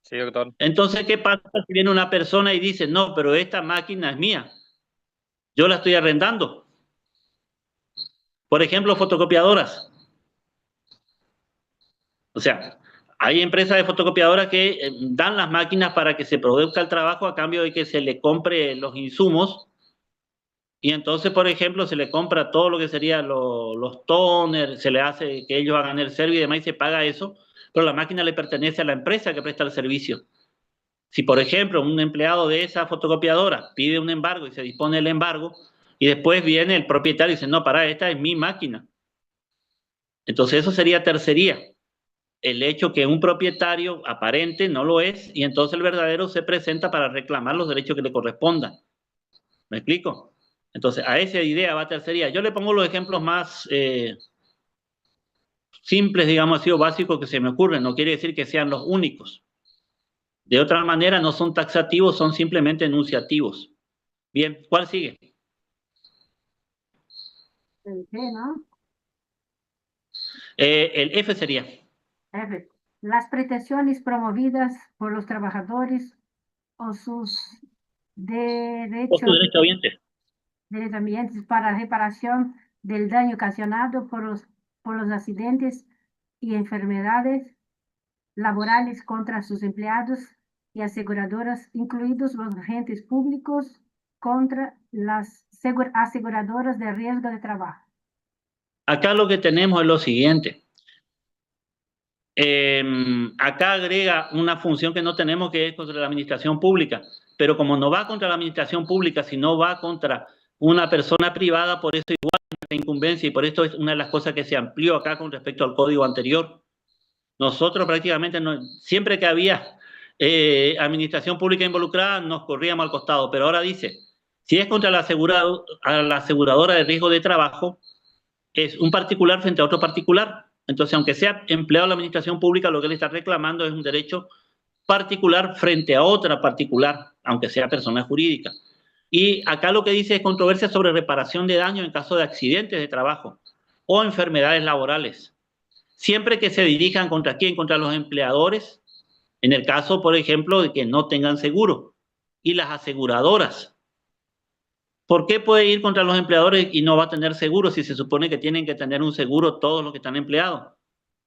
Sí, doctor. Entonces, ¿qué pasa si viene una persona y dice, no, pero esta máquina es mía? Yo la estoy arrendando. Por ejemplo, fotocopiadoras. O sea, hay empresas de fotocopiadoras que dan las máquinas para que se produzca el trabajo a cambio de que se le compre los insumos. Y entonces, por ejemplo, se le compra todo lo que serían los toners, se le hace que ellos hagan el servicio y demás y se paga eso, pero la máquina le pertenece a la empresa que presta el servicio. Si, por ejemplo, un empleado de esa fotocopiadora pide un embargo y se dispone el embargo, y después viene el propietario y dice, no, para, esta es mi máquina. Entonces eso sería tercería. El hecho que un propietario aparente no lo es, y entonces el verdadero se presenta para reclamar los derechos que le correspondan. ¿Me explico? Entonces, a esa idea va tercería. Yo le pongo los ejemplos más simples, digamos así, o básicos que se me ocurren. No quiere decir que sean los únicos. De otra manera, no son taxativos, son simplemente enunciativos. Bien, ¿cuál sigue? El G, ¿no? El F sería. F. Las pretensiones promovidas por los trabajadores o sus derechos ambientes para reparación del daño ocasionado por los accidentes y enfermedades laborales contra sus empleados y aseguradoras, incluidos los agentes públicos contra las aseguradoras de riesgo de trabajo. Acá lo que tenemos es lo siguiente. Acá agrega una función que no tenemos, que es contra la administración pública, pero como no va contra la administración pública, sino va contra una persona privada, por eso igual la incumbencia, y por esto es una de las cosas que se amplió acá con respecto al código anterior. Nosotros prácticamente, siempre que había administración pública involucrada, nos corríamos al costado, pero ahora dice, si es contra la aseguradora de riesgo de trabajo, es un particular frente a otro particular. Entonces, aunque sea empleado de la administración pública, lo que él está reclamando es un derecho particular frente a otra particular, aunque sea persona jurídica. Y acá lo que dice es controversia sobre reparación de daño en caso de accidentes de trabajo o enfermedades laborales. Siempre que se dirijan contra quién, contra los empleadores, en el caso, por ejemplo, de que no tengan seguro, y las aseguradoras. ¿Por qué puede ir contra los empleadores y no va a tener seguro si se supone que tienen que tener un seguro todos los que están empleados?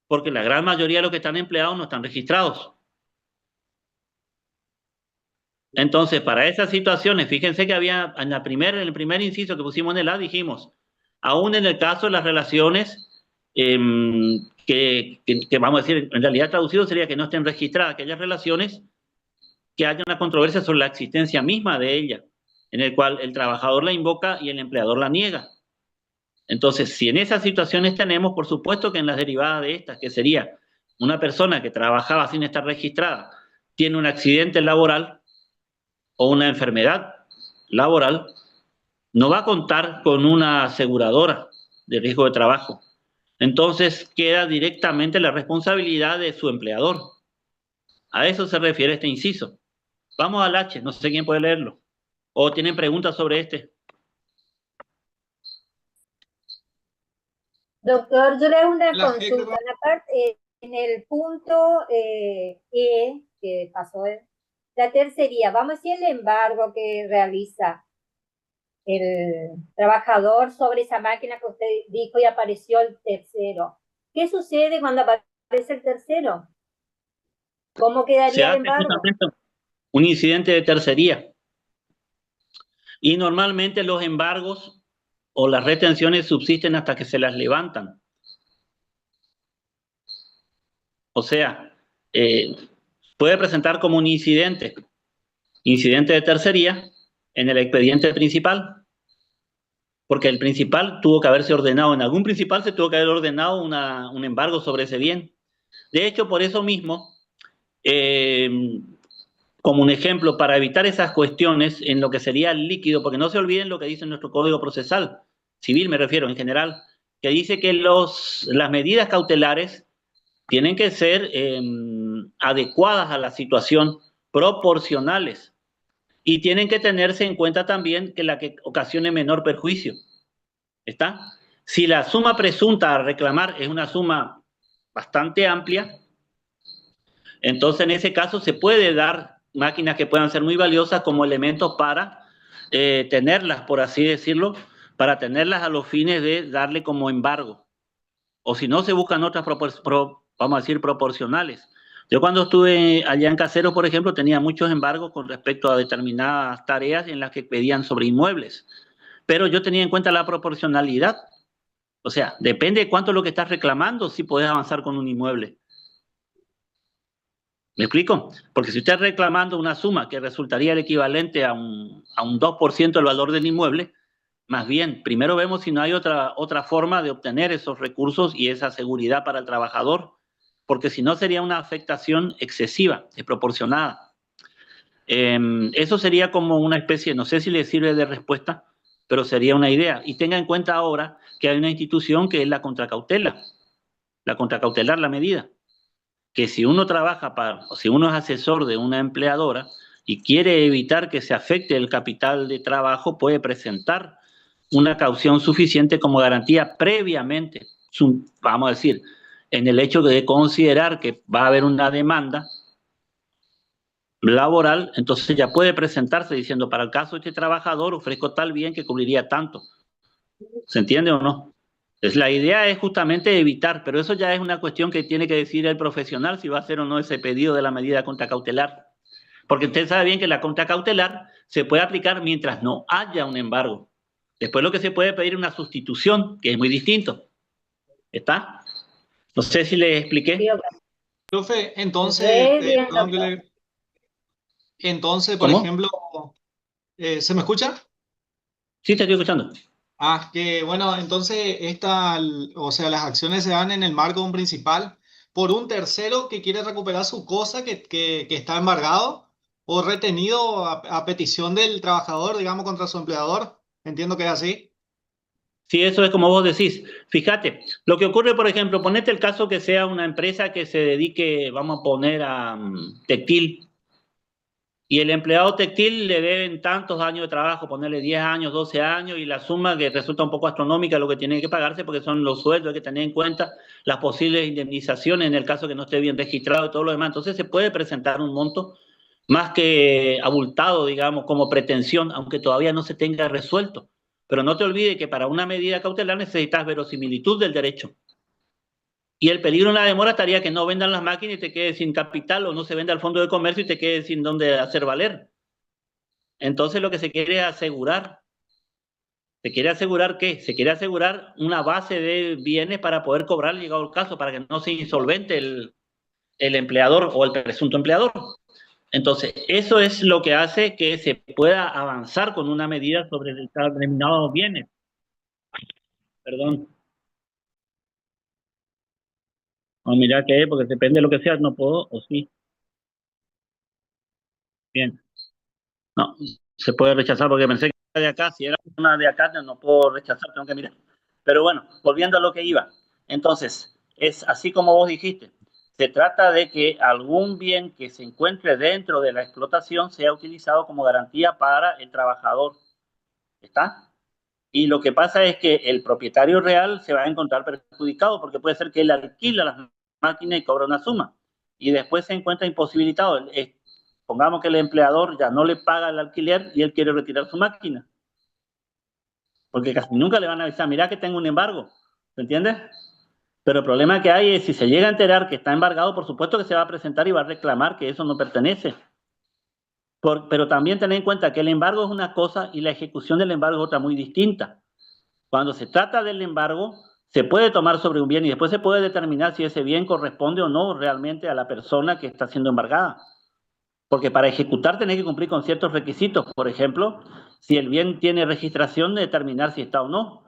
Porque la gran mayoría de los que están empleados no están registrados. Entonces, para esas situaciones, fíjense que había en el primer inciso que pusimos en el A, dijimos, aún en el caso de las relaciones que vamos a decir, en realidad traducido sería que no estén registradas aquellas relaciones que haya una controversia sobre la existencia misma de ella, en el cual el trabajador la invoca y el empleador la niega. Entonces, si en esas situaciones tenemos, por supuesto que en las derivadas de estas, que sería una persona que trabajaba sin estar registrada, tiene un accidente laboral o una enfermedad laboral, no va a contar con una aseguradora de riesgo de trabajo. Entonces, queda directamente la responsabilidad de su empleador. A eso se refiere este inciso. Vamos al H, no sé quién puede leerlo. ¿O tienen preguntas sobre este? Doctor, yo le hago una consulta. En el punto E, que pasó, la tercería, vamos a decir el embargo que realiza el trabajador sobre esa máquina que usted dijo y apareció el tercero. ¿Qué sucede cuando aparece el tercero? ¿Cómo quedaría el embargo? Un incidente de tercería. Y normalmente los embargos o las retenciones subsisten hasta que se las levantan. O sea, puede presentar como un incidente de tercería en el expediente principal, porque el principal tuvo que haberse ordenado, en algún principal se tuvo que haber ordenado un embargo sobre ese bien. De hecho, por eso mismo, como un ejemplo, para evitar esas cuestiones en lo que sería el líquido, porque no se olviden lo que dice nuestro Código Procesal, civil me refiero en general, que dice que las medidas cautelares tienen que ser adecuadas a la situación, proporcionales, y tienen que tenerse en cuenta también que la que ocasione menor perjuicio. ¿Está? Si la suma presunta a reclamar es una suma bastante amplia, entonces en ese caso se puede dar máquinas que puedan ser muy valiosas como elementos para tenerlas, por así decirlo, para tenerlas a los fines de darle como embargo. O si no, se buscan otras, vamos a decir, proporcionales. Yo cuando estuve allá en Caseros, por ejemplo, tenía muchos embargos con respecto a determinadas tareas en las que pedían sobre inmuebles. Pero yo tenía en cuenta la proporcionalidad. O sea, depende de cuánto es lo que estás reclamando, si podés avanzar con un inmueble. ¿Me explico? Porque si usted está reclamando una suma que resultaría el equivalente a un 2% del valor del inmueble, más bien, primero vemos si no hay otra forma de obtener esos recursos y esa seguridad para el trabajador, porque si no sería una afectación excesiva, desproporcionada. Eso sería como una especie, no sé si le sirve de respuesta, pero sería una idea. Y tenga en cuenta ahora que hay una institución que es la contracautela, la medida, que si uno trabaja o si uno es asesor de una empleadora y quiere evitar que se afecte el capital de trabajo, puede presentar una caución suficiente como garantía previamente, vamos a decir, en el hecho de considerar que va a haber una demanda laboral, entonces ya puede presentarse diciendo, para el caso de este trabajador ofrezco tal bien que cubriría tanto. ¿Se entiende o no? Entonces la idea es justamente evitar, pero eso ya es una cuestión que tiene que decir el profesional si va a hacer o no ese pedido de la medida contracautelar. Porque usted sabe bien que la contracautelar se puede aplicar mientras no haya un embargo. Después lo que se puede pedir es una sustitución, que es muy distinto. ¿Está? No sé si le expliqué. Profe, entonces, por ¿Cómo? ejemplo, ¿se me escucha? Sí, te estoy escuchando. Que bueno, entonces o sea, las acciones se dan en el marco de un principal por un tercero que quiere recuperar su cosa que está embargado o retenido a petición del trabajador, digamos, contra su empleador. Entiendo que es así. Sí, eso es como vos decís. Fíjate, lo que ocurre, por ejemplo, ponete el caso que sea una empresa que se dedique, vamos a poner a textil, y el empleado textil le deben tantos años de trabajo, ponerle 10 años, 12 años, y la suma que resulta un poco astronómica lo que tiene que pagarse, porque son los sueldos, hay que tener en cuenta las posibles indemnizaciones en el caso que no esté bien registrado y todo lo demás. Entonces se puede presentar un monto más que abultado, digamos, como pretensión, aunque todavía no se tenga resuelto. Pero no te olvides que para una medida cautelar necesitas verosimilitud del derecho. Y el peligro en la demora estaría que no vendan las máquinas y te quedes sin capital, o no se venda al fondo de comercio y te quedes sin dónde hacer valer. Entonces lo que se quiere es asegurar. ¿Se quiere asegurar qué? Se quiere asegurar una base de bienes para poder cobrar llegado el caso, para que no sea insolvente el empleador o el presunto empleador. Entonces, eso es lo que hace que se pueda avanzar con una medida sobre determinados bienes. Perdón. No, mira que porque depende de lo que sea, no puedo, o sí. Bien. No, se puede rechazar porque pensé que era de acá. Si era una de acá, no puedo rechazar, tengo que mirar. Pero bueno, volviendo a lo que iba. Entonces, es así como vos dijiste. Se trata de que algún bien que se encuentre dentro de la explotación sea utilizado como garantía para el trabajador. ¿Está? Y lo que pasa es que el propietario real se va a encontrar perjudicado porque puede ser que él alquila las máquinas y cobra una suma. Y después se encuentra imposibilitado. Pongamos que el empleador ya no le paga el alquiler y él quiere retirar su máquina. Porque casi nunca le van a avisar, mira que tengo un embargo. ¿Se entiende? Pero el problema que hay es si se llega a enterar que está embargado, por supuesto que se va a presentar y va a reclamar que eso no pertenece. Pero también tener en cuenta que el embargo es una cosa y la ejecución del embargo es otra muy distinta. Cuando se trata del embargo, se puede tomar sobre un bien y después se puede determinar si ese bien corresponde o no realmente a la persona que está siendo embargada. Porque para ejecutar tenés que cumplir con ciertos requisitos. Por ejemplo, si el bien tiene registración, determinar si está o no.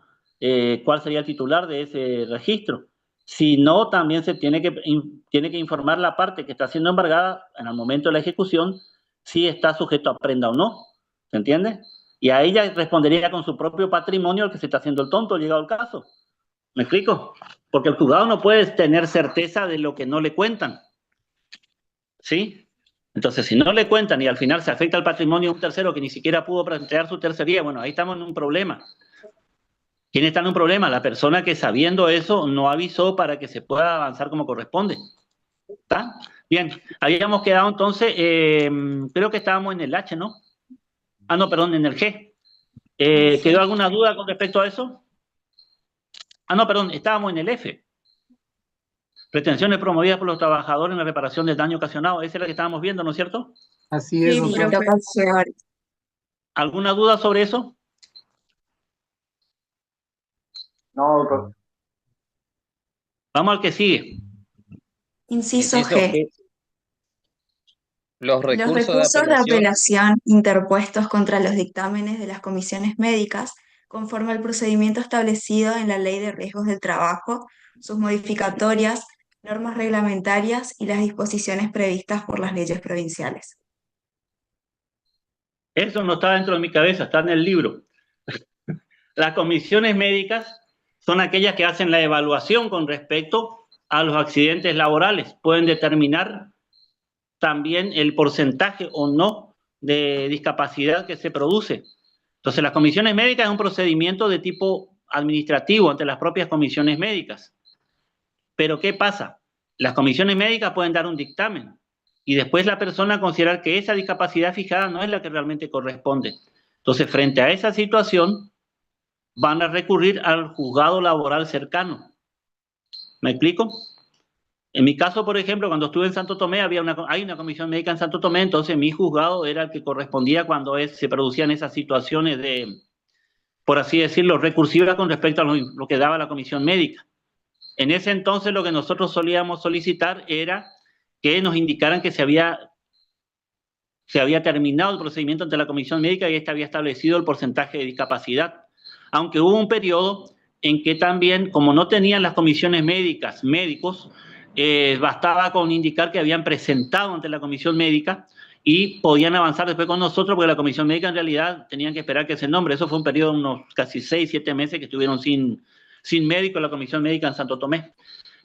Cuál sería el titular de ese registro. Si no, también se tiene que informar la parte que está siendo embargada en el momento de la ejecución si está sujeto a prenda o no. ¿Se entiende? Y a ella respondería con su propio patrimonio al que se está haciendo el tonto, llegado el caso. ¿Me explico? Porque el juzgado no puede tener certeza de lo que no le cuentan. ¿Sí? Entonces, si no le cuentan y al final se afecta el patrimonio de un tercero que ni siquiera pudo plantear su tercería, bueno, ahí estamos en un problema. ¿Quién está en un problema? La persona que sabiendo eso no avisó para que se pueda avanzar como corresponde. ¿Está? Bien, habíamos quedado entonces, creo que estábamos en el H, ¿no? Ah, no, perdón, en el G. ¿Quedó alguna duda con respecto a eso? Ah, no, perdón, estábamos en el F. Retenciones promovidas por los trabajadores en la reparación del daño ocasionado. Esa es la que estábamos viendo, ¿no es cierto? Así es, Sí, doctor. profe. ¿Alguna duda sobre eso? No, doctor. Vamos al que sigue. Inciso Inciso G. G. Los Los recursos de recursos de apelación apelación interpuestos contra los dictámenes de las comisiones médicas, conforme al procedimiento establecido en la Ley de Riesgos del Trabajo, sus modificatorias, normas reglamentarias y las disposiciones previstas por las leyes provinciales. Eso no está dentro de mi cabeza, está en el libro. Las comisiones médicas son aquellas que hacen la evaluación con respecto a los accidentes laborales. Pueden determinar también el porcentaje o no de discapacidad que se produce. Entonces, las comisiones médicas es un procedimiento de tipo administrativo ante las propias comisiones médicas. Pero, ¿qué pasa? Las comisiones médicas pueden dar un dictamen y después la persona considerar que esa discapacidad fijada no es la que realmente corresponde. Entonces, frente a esa situación, van a recurrir al juzgado laboral cercano. ¿Me explico? En mi caso, por ejemplo, cuando estuve en Santo Tomé, hay una comisión médica en Santo Tomé, entonces mi juzgado era el que correspondía cuando se producían esas situaciones de, por así decirlo, recursivas con respecto a lo que daba la comisión médica. En ese entonces lo que nosotros solíamos solicitar era que nos indicaran que se había terminado el procedimiento ante la comisión médica y esta había establecido el porcentaje de discapacidad. Aunque hubo un periodo en que también, como no tenían las comisiones médicos, bastaba con indicar que habían presentado ante la comisión médica y podían avanzar después con nosotros, porque la comisión médica en realidad tenían que esperar que se nombre. Eso fue un periodo de unos casi 6, 7 meses que estuvieron sin médico en la comisión médica en Santo Tomé.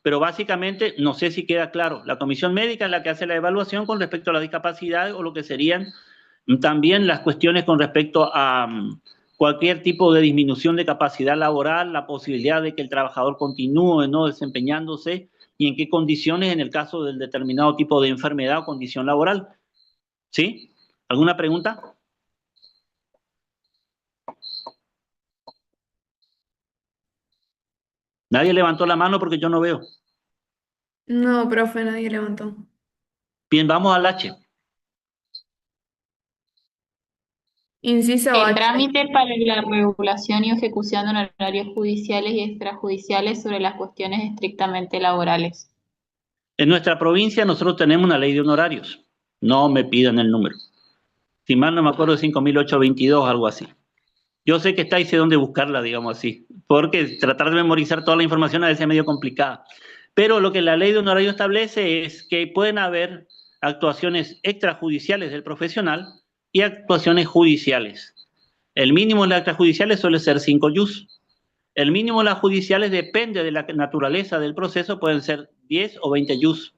Pero básicamente, no sé si queda claro, la comisión médica es la que hace la evaluación con respecto a la discapacidad o lo que serían también las cuestiones con respecto a cualquier tipo de disminución de capacidad laboral, la posibilidad de que el trabajador continúe no desempeñándose y en qué condiciones en el caso del determinado tipo de enfermedad o condición laboral. ¿Sí? ¿Alguna pregunta? Nadie levantó la mano porque yo no veo. No, profe, nadie levantó. Bien, vamos al H. Inciso El H. trámite para la regulación y ejecución de honorarios judiciales y extrajudiciales sobre las cuestiones estrictamente laborales. En nuestra provincia nosotros tenemos una ley de honorarios. No me pidan el número. Si mal no me acuerdo, 5.822, algo así. Yo sé que está y sé dónde buscarla, digamos así, porque tratar de memorizar toda la información a veces es medio complicada. Pero lo que la ley de honorario establece es que pueden haber actuaciones extrajudiciales del profesional y actuaciones judiciales. El mínimo de las extrajudiciales suele ser 5 ius. El mínimo de las judiciales depende de la naturaleza del proceso, pueden ser 10 o 20 ius.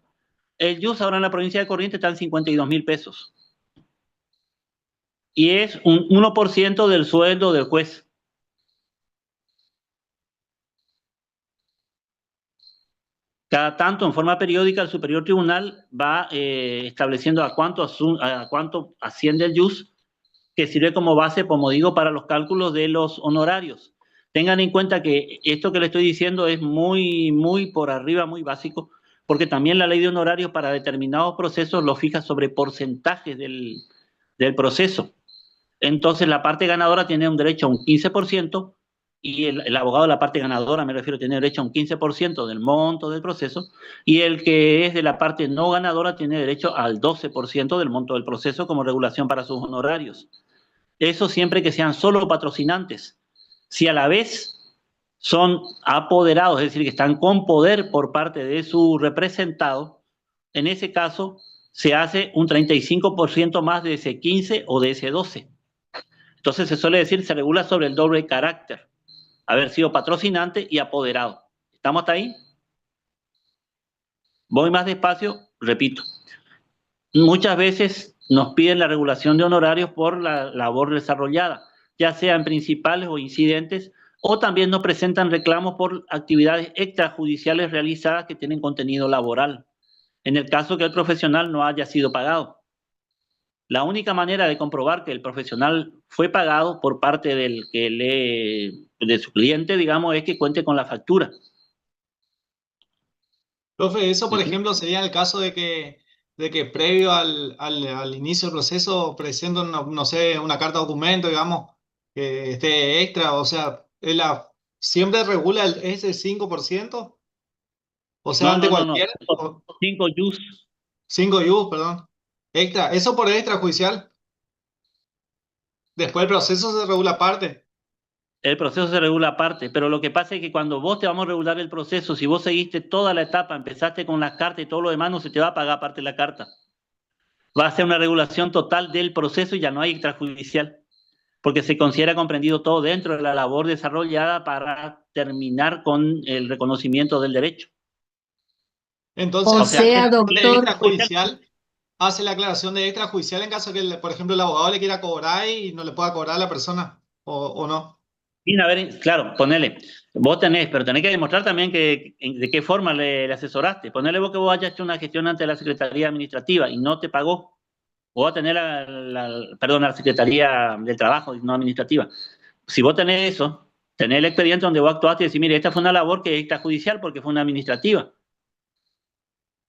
El ius ahora en la provincia de Corrientes está en 52.000 pesos. Y es un 1% del sueldo del juez. Cada tanto, en forma periódica, el Superior Tribunal va estableciendo a cuánto asciende el ius, que sirve como base, como digo, para los cálculos de los honorarios. Tengan en cuenta que esto que le estoy diciendo es muy, muy por arriba, muy básico, porque también la ley de honorarios para determinados procesos lo fija sobre porcentajes del proceso. Entonces la parte ganadora tiene un derecho a un 15% y el abogado de la parte ganadora, me refiero, tiene derecho a un 15% del monto del proceso, y el que es de la parte no ganadora tiene derecho al 12% del monto del proceso como regulación para sus honorarios. Eso siempre que sean solo patrocinantes. Si a la vez son apoderados, es decir, que están con poder por parte de su representado, en ese caso se hace un 35% más de ese 15 o de ese 12. Entonces se suele decir, se regula sobre el doble carácter, haber sido patrocinante y apoderado. ¿Estamos hasta ahí? Voy más despacio, repito. Muchas veces nos piden la regulación de honorarios por la labor desarrollada, ya sea en principales o incidentes, o también nos presentan reclamos por actividades extrajudiciales realizadas que tienen contenido laboral, en el caso que el profesional no haya sido pagado. La única manera de comprobar que el profesional fue pagado por parte de su cliente, digamos, es que cuente con la factura. Profe, eso por ejemplo sería el caso de que previo al inicio del proceso presento, no sé, una carta de documento, digamos, que esté extra, o sea, ¿siempre regula ese 5%? O sea, ante cualquier... 5 yus. 5 yus, perdón. Extra, eso por extrajudicial. Después el proceso se regula aparte. El proceso se regula aparte, pero lo que pasa es que cuando vos te vamos a regular el proceso, si vos seguiste toda la etapa, empezaste con las cartas y todo lo demás, no se te va a pagar aparte la carta. Va a ser una regulación total del proceso y ya no hay extrajudicial, porque se considera comprendido todo dentro de la labor desarrollada para terminar con el reconocimiento del derecho. Entonces, O sea, doctor, extrajudicial hace la aclaración de extrajudicial en caso que, por ejemplo, el abogado le quiera cobrar y no le pueda cobrar a la persona, o no. Y a ver, claro, ponele, vos tenés, pero tenés que demostrar también de qué forma le asesoraste. Ponele vos que vos hayas hecho una gestión ante la Secretaría Administrativa y no te pagó. Vos vas a tener la Secretaría del Trabajo, no administrativa. Si vos tenés eso, tenés el expediente donde vos actuaste y decís, mire, esta fue una labor que es extrajudicial porque fue una administrativa.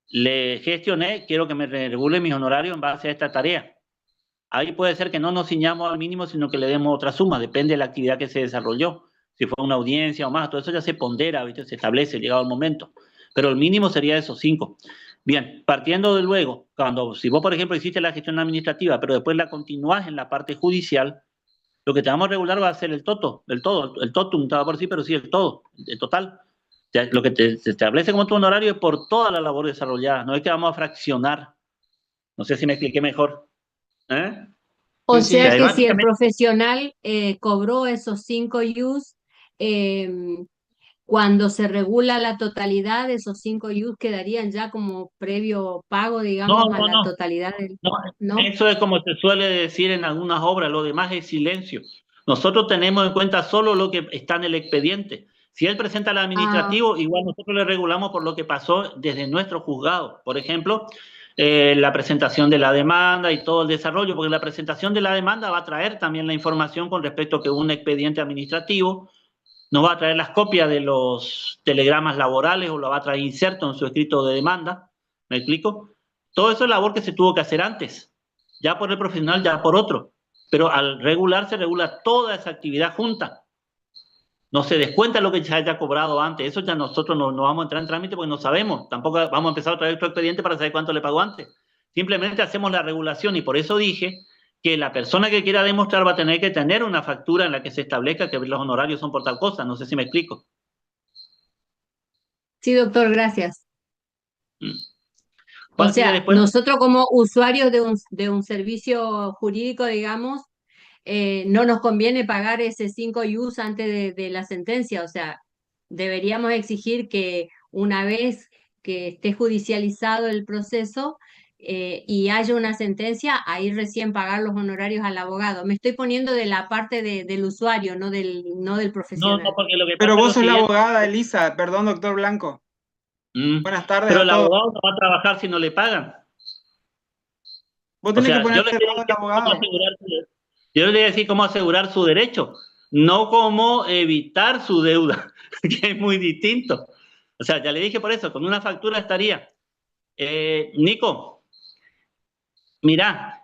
Le gestioné, quiero que me regule mis honorarios en base a esta tarea. Ahí puede ser que no nos ciñamos al mínimo, sino que le demos otra suma, depende de la actividad que se desarrolló. Si fue una audiencia o más, todo eso ya se pondera, ¿viste? Se establece llegado el momento. Pero el mínimo sería esos 5. Bien, partiendo de luego, si vos, por ejemplo, hiciste la gestión administrativa, pero después la continuás en la parte judicial, lo que te vamos a regular va a ser el totum, estaba por sí, pero sí el todo, el total. Lo que se establece como tu honorario es por toda la labor desarrollada, no es que vamos a fraccionar. No sé si me expliqué mejor. O sea que si el profesional cobró esos 5 yus, cuando se regula la totalidad, esos 5 yus quedarían ya como previo pago, digamos, a la totalidad del... No, eso es como se suele decir en algunas obras, lo demás es silencio. Nosotros tenemos en cuenta solo lo que está en el expediente. Si él presenta al administrativo, igual nosotros le regulamos por lo que pasó desde nuestro juzgado. Por ejemplo, la presentación de la demanda y todo el desarrollo, porque la presentación de la demanda va a traer también la información con respecto a que un expediente administrativo nos va a traer las copias de los telegramas laborales o lo va a traer inserto en su escrito de demanda. ¿Me explico? Todo eso es labor que se tuvo que hacer antes, ya por el profesional, ya por otro. Pero al regular, se regula toda esa actividad junta. No se descuenta lo que ya haya cobrado antes. Eso ya nosotros no vamos a entrar en trámite porque no sabemos. Tampoco vamos a empezar a traer otro expediente para saber cuánto le pagó antes. Simplemente hacemos la regulación y por eso dije que la persona que quiera demostrar va a tener que tener una factura en la que se establezca que los honorarios son por tal cosa. No sé si me explico. Sí, doctor, gracias. O ¿Cuál sigue sea, después? nosotros como usuarios de un servicio jurídico, digamos, no nos conviene pagar ese 5 yus antes de la sentencia. O sea, deberíamos exigir que una vez que esté judicializado el proceso y haya una sentencia, ahí recién pagar los honorarios al abogado. Me estoy poniendo de la parte del usuario, no del profesional. No, porque lo que Pero pasa vos es sos lo la siguiente. abogada, Elisa. Perdón, doctor Blanco. Buenas tardes Pero a el todos. abogado no va a trabajar si no le pagan. Vos O tenés sea, que poner del lado del abogado. Yo le voy a decir cómo asegurar su derecho, no cómo evitar su deuda, que es muy distinto. O sea, ya le dije por eso, con una factura estaría. Nico, Mirá,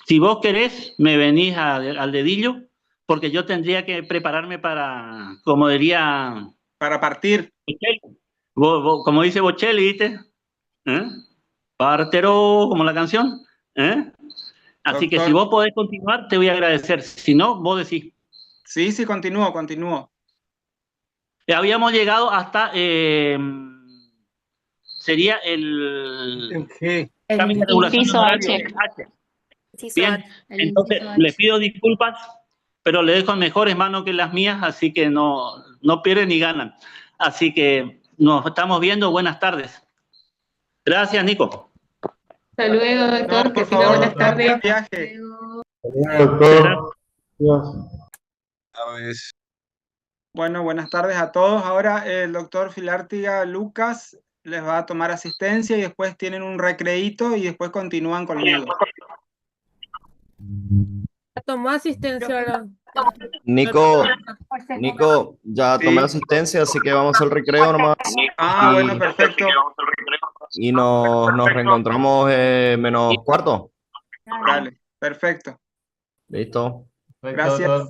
si vos querés, me venís al dedillo, porque yo tendría que prepararme para, como diría... Para partir. Como dice Bocelli, ¿viste? Partero, como la canción. Así que si vos podés continuar, te voy a agradecer. Si no, vos decís. Sí, sí, continúo. Habíamos llegado hasta... sería el... G. Trámite de regulación Inciso honorario H. H. Inciso Bien, H. entonces les pido disculpas, pero le dejo en mejores manos que las mías, así que no pierden ni ganan. Así que nos estamos viendo. Buenas tardes. Gracias, Nico. Hasta luego, doctor. No, Que por tenga favor, buenas tardes. buen viaje. Bueno, buenas tardes a todos. Ahora el doctor Filártiga Lucas les va a tomar asistencia y después tienen un recreíto y después continúan conmigo. Tomó asistencia ahora. Nico, ya tomé asistencia, así que vamos al recreo nomás. Bueno, perfecto. Y nos reencontramos menos cuarto. Dale, perfecto. Listo. Gracias.